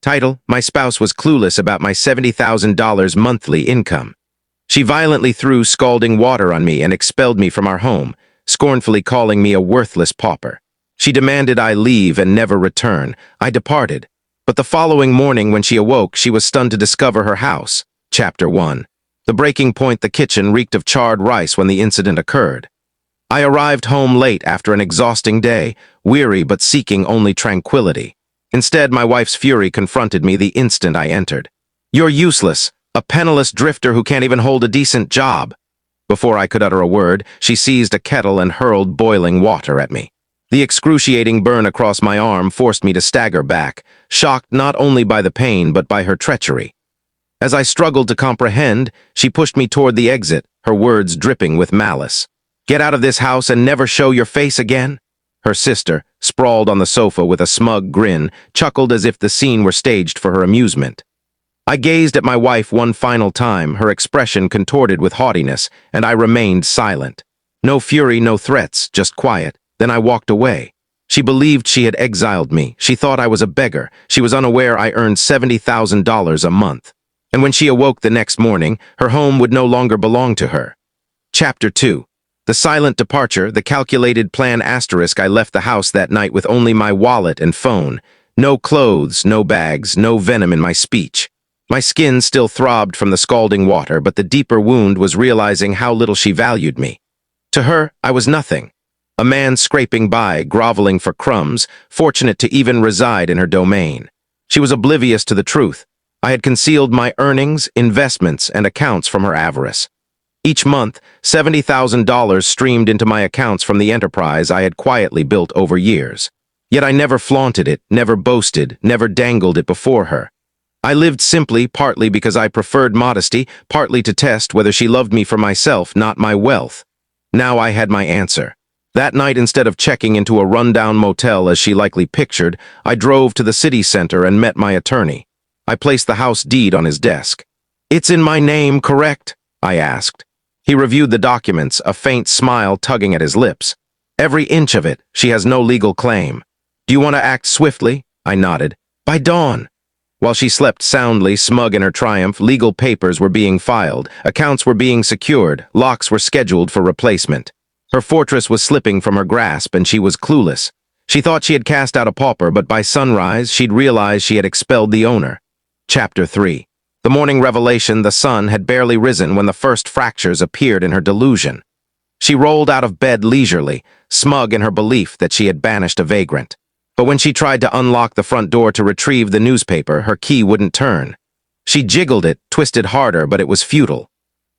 Title: My spouse was clueless about my $70,000 monthly income. She violently threw scalding water on me and expelled me from our home, scornfully calling me a worthless pauper. She demanded I leave and never return. I departed. But the following morning when she awoke, she was stunned to discover her house. Chapter 1. The breaking point: the kitchen reeked of charred rice when the incident occurred. I arrived home late after an exhausting day, weary but seeking only tranquility. Instead, my wife's fury confronted me the instant I entered. "You're useless, a penniless drifter who can't even hold a decent job." Before I could utter a word, she seized a kettle and hurled boiling water at me. The excruciating burn across my arm forced me to stagger back, shocked not only by the pain but by her treachery. As I struggled to comprehend, she pushed me toward the exit, her words dripping with malice. "Get out of this house and never show your face again." Her sister, sprawled on the sofa with a smug grin, chuckled as if the scene were staged for her amusement. I gazed at my wife one final time, her expression contorted with haughtiness, and I remained silent. No fury, no threats, just quiet. Then I walked away. She believed she had exiled me. She thought I was a beggar. She was unaware I earned $70,000 a month. And when she awoke the next morning, her home would no longer belong to her. Chapter 2. The silent departure, the calculated plan asterisk. I left the house that night with only my wallet and phone. No clothes, no bags, no venom in my speech. My skin still throbbed from the scalding water, but the deeper wound was realizing how little she valued me. To her, I was nothing. A man scraping by, groveling for crumbs, fortunate to even reside in her domain. She was oblivious to the truth. I had concealed my earnings, investments, and accounts from her avarice. Each month, $70,000 streamed into my accounts from the enterprise I had quietly built over years. Yet I never flaunted it, never boasted, never dangled it before her. I lived simply, partly because I preferred modesty, partly to test whether she loved me for myself, not my wealth. Now I had my answer. That night, instead of checking into a rundown motel as she likely pictured, I drove to the city center and met my attorney. I placed the house deed on his desk. "It's in my name, correct?" I asked. He reviewed the documents, a faint smile tugging at his lips. "Every inch of it. She has no legal claim." "Do you want to act swiftly?" I nodded. "By dawn." While she slept soundly, smug in her triumph, legal papers were being filed, accounts were being secured, locks were scheduled for replacement. Her fortress was slipping from her grasp, and she was clueless. She thought she had cast out a pauper, but by sunrise, she'd realized she had expelled the owner. Chapter 3. The morning revelation: the sun had barely risen when the first fractures appeared in her delusion. She rolled out of bed leisurely, smug in her belief that she had banished a vagrant. But when she tried to unlock the front door to retrieve the newspaper, her key wouldn't turn. She jiggled it, twisted harder, but it was futile.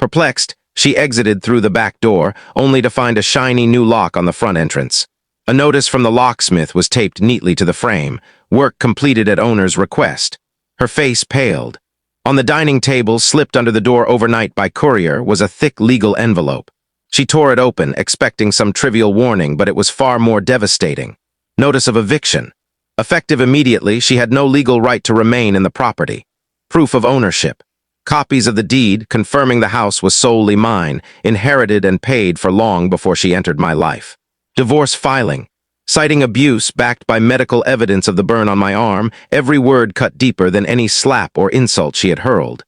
Perplexed, she exited through the back door, only to find a shiny new lock on the front entrance. A notice from the locksmith was taped neatly to the frame: "Work completed at owner's request." Her face paled. On the dining table, slipped under the door overnight by courier, was a thick legal envelope. She tore it open, expecting some trivial warning, but it was far more devastating. Notice of eviction. Effective immediately, she had no legal right to remain in the property. Proof of ownership. Copies of the deed confirming the house was solely mine, inherited and paid for long before she entered my life. Divorce filing. Citing abuse backed by medical evidence of the burn on my arm, every word cut deeper than any slap or insult she had hurled.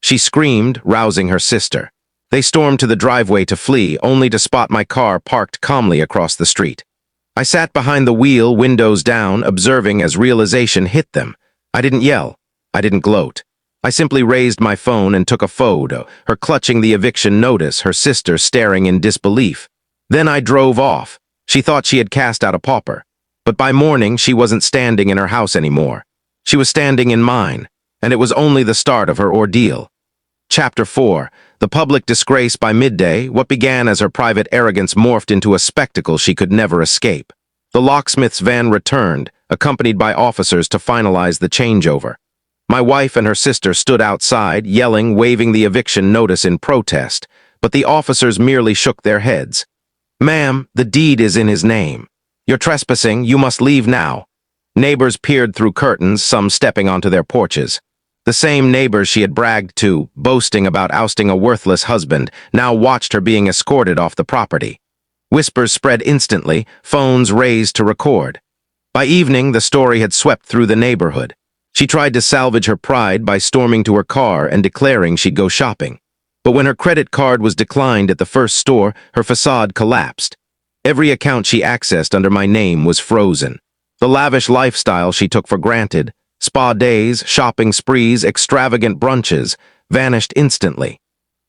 She screamed, rousing her sister. They stormed to the driveway to flee, only to spot my car parked calmly across the street. I sat behind the wheel, windows down, observing as realization hit them. I didn't yell. I didn't gloat. I simply raised my phone and took a photo, her clutching the eviction notice, her sister staring in disbelief. Then I drove off. She thought she had cast out a pauper. But by morning, she wasn't standing in her house anymore. She was standing in mine, and it was only the start of her ordeal. Chapter 4. The public disgrace. By midday, what began as her private arrogance morphed into a spectacle she could never escape. The locksmith's van returned, accompanied by officers to finalize the changeover. My wife and her sister stood outside, yelling, waving the eviction notice in protest, but the officers merely shook their heads. "Ma'am, the deed is in his name. You're trespassing, you must leave now." Neighbors peered through curtains, some stepping onto their porches. The same neighbors she had bragged to, boasting about ousting a worthless husband, now watched her being escorted off the property. Whispers spread instantly, phones raised to record. By evening, the story had swept through the neighborhood. She tried to salvage her pride by storming to her car and declaring she'd go shopping. But when her credit card was declined at the first store, her facade collapsed. Every account she accessed under my name was frozen. The lavish lifestyle she took for granted, spa days, shopping sprees, extravagant brunches, vanished instantly.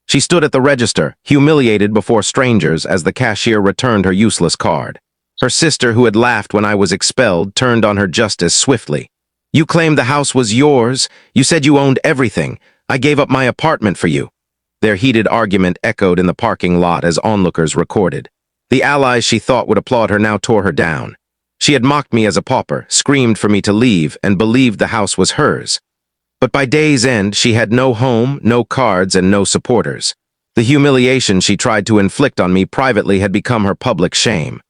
She stood at the register, humiliated before strangers as the cashier returned her useless card. Her sister, who had laughed when I was expelled, turned on her just as swiftly. "You claimed the house was yours. You said you owned everything. I gave up my apartment for you." Their heated argument echoed in the parking lot as onlookers recorded. The allies she thought would applaud her now tore her down. She had mocked me as a pauper, screamed for me to leave, and believed the house was hers. But by day's end, she had no home, no cards, and no supporters. The humiliation she tried to inflict on me privately had become her public shame.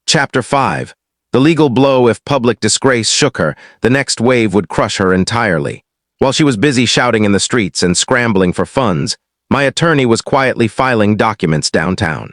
Chapter 5. The legal blow. If public disgrace shook her, the next wave would crush her entirely. While she was busy shouting in the streets and scrambling for funds, my attorney was quietly filing documents downtown.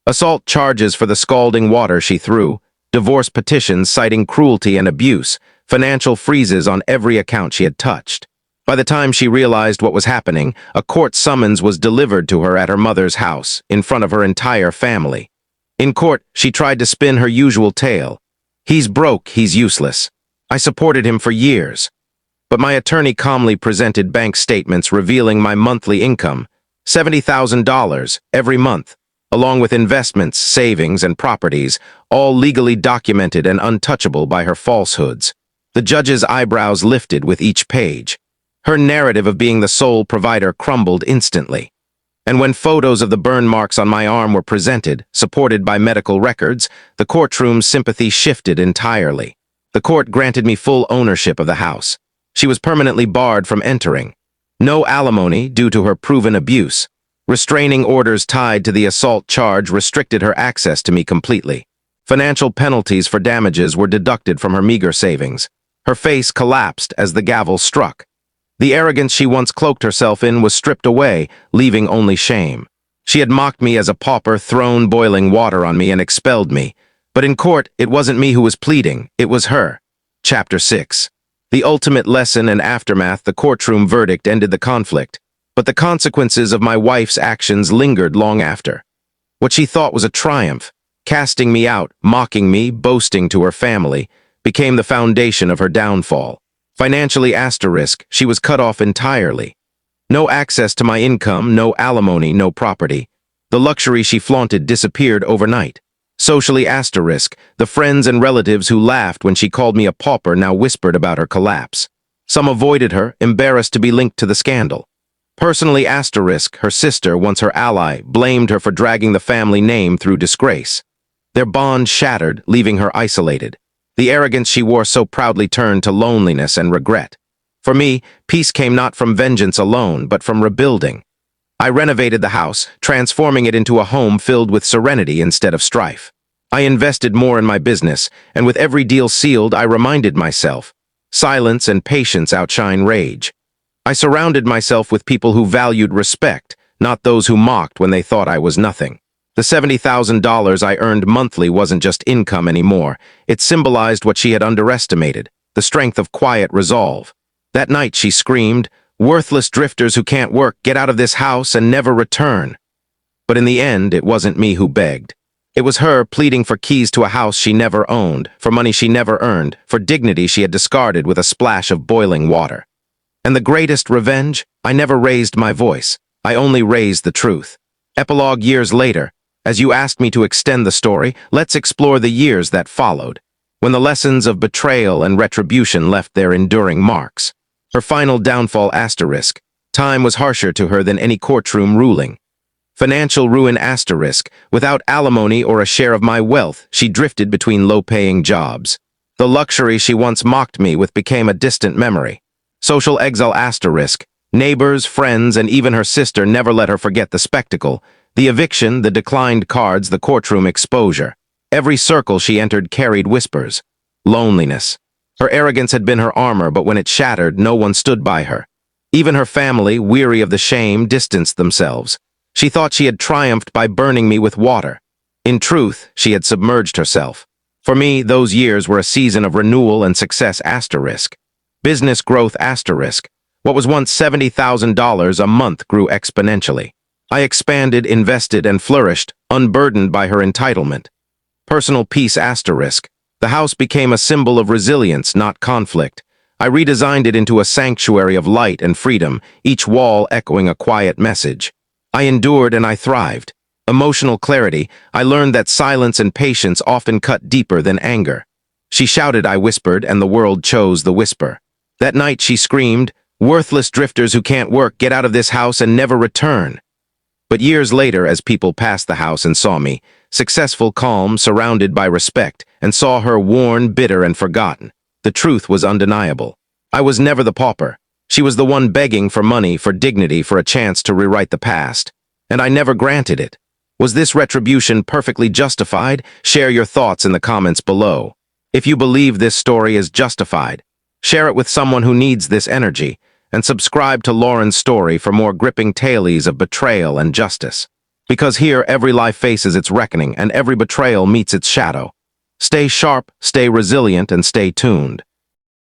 Assault charges for the scalding water she threw, divorce petitions citing cruelty and abuse, financial freezes on every account she had touched. By the time she realized what was happening, a court summons was delivered to her at her mother's house, in front of her entire family. In court, she tried to spin her usual tale. "He's broke, he's useless. I supported him for years." But my attorney calmly presented bank statements revealing my monthly income, $70,000 every month, along with investments, savings, and properties, all legally documented and untouchable by her falsehoods. The judge's eyebrows lifted with each page. Her narrative of being the sole provider crumbled instantly. And when photos of the burn marks on my arm were presented, supported by medical records, the courtroom's sympathy shifted entirely. The court granted me full ownership of the house. She was permanently barred from entering. No alimony due to her proven abuse. Restraining orders tied to the assault charge restricted her access to me completely. Financial penalties for damages were deducted from her meager savings. Her face collapsed as the gavel struck. The arrogance she once cloaked herself in was stripped away, leaving only shame. She had mocked me as a pauper, thrown boiling water on me, and expelled me. But in court, it wasn't me who was pleading, it was her. Chapter 6. The ultimate lesson and aftermath. The courtroom verdict ended the conflict, but the consequences of my wife's actions lingered long after. What she thought was a triumph, casting me out, mocking me, boasting to her family, became the foundation of her downfall. Financially, she was cut off entirely. No access to my income, no alimony, no property. The luxury she flaunted disappeared overnight. Socially, the friends and relatives who laughed when she called me a pauper now whispered about her collapse. Some avoided her, embarrassed to be linked to the scandal. Personally, her sister, once her ally, blamed her for dragging the family name through disgrace. Their bond shattered, leaving her isolated. The arrogance she wore so proudly turned to loneliness and regret. For me, peace came not from vengeance alone, but from rebuilding. I renovated the house, transforming it into a home filled with serenity instead of strife. I invested more in my business, and with every deal sealed, I reminded myself, silence and patience outshine rage. I surrounded myself with people who valued respect, not those who mocked when they thought I was nothing. The $70,000 I earned monthly wasn't just income anymore. It symbolized what she had underestimated, the strength of quiet resolve. That night she screamed, "Worthless drifters who can't work, get out of this house and never return." But in the end, it wasn't me who begged. It was her pleading for keys to a house she never owned, for money she never earned, for dignity she had discarded with a splash of boiling water. And the greatest revenge? I never raised my voice. I only raised the truth. Epilogue. Years later, as you asked me to extend the story, let's explore the years that followed, when the lessons of betrayal and retribution left their enduring marks. Her final downfall. Time was harsher to her than any courtroom ruling. Financial ruin. Without alimony or a share of my wealth, she drifted between low-paying jobs. The luxury she once mocked me with became a distant memory. Social exile. Neighbors, friends, and even her sister never let her forget the spectacle. The eviction, the declined cards, the courtroom exposure. Every circle she entered carried whispers. Loneliness. Her arrogance had been her armor, but when it shattered, no one stood by her. Even her family, weary of the shame, distanced themselves. She thought she had triumphed by burning me with water. In truth, she had submerged herself. For me, those years were a season of renewal and success. Business growth asterisk. What was once $70,000 a month grew exponentially. I expanded, invested, and flourished, unburdened by her entitlement. Personal peace asterisk. The house became a symbol of resilience, not conflict. I redesigned it into a sanctuary of light and freedom, each wall echoing a quiet message. I endured and I thrived. Emotional clarity. I learned that silence and patience often cut deeper than anger. She shouted, I whispered, and the world chose the whisper. That night she screamed, "Worthless drifters who can't work, get out of this house and never return." But years later, as people passed the house and saw me, successful, calm, surrounded by respect, and saw her worn, bitter, and forgotten, the truth was undeniable. I was never the pauper. She was the one begging for money, for dignity, for a chance to rewrite the past. And I never granted it. Was this retribution perfectly justified? Share your thoughts in the comments below. If you believe this story is justified, share it with someone who needs this energy, and subscribe to Lauren's story for more gripping tales of betrayal and justice. Because here, every life faces its reckoning, and every betrayal meets its shadow. Stay sharp, stay resilient, and stay tuned.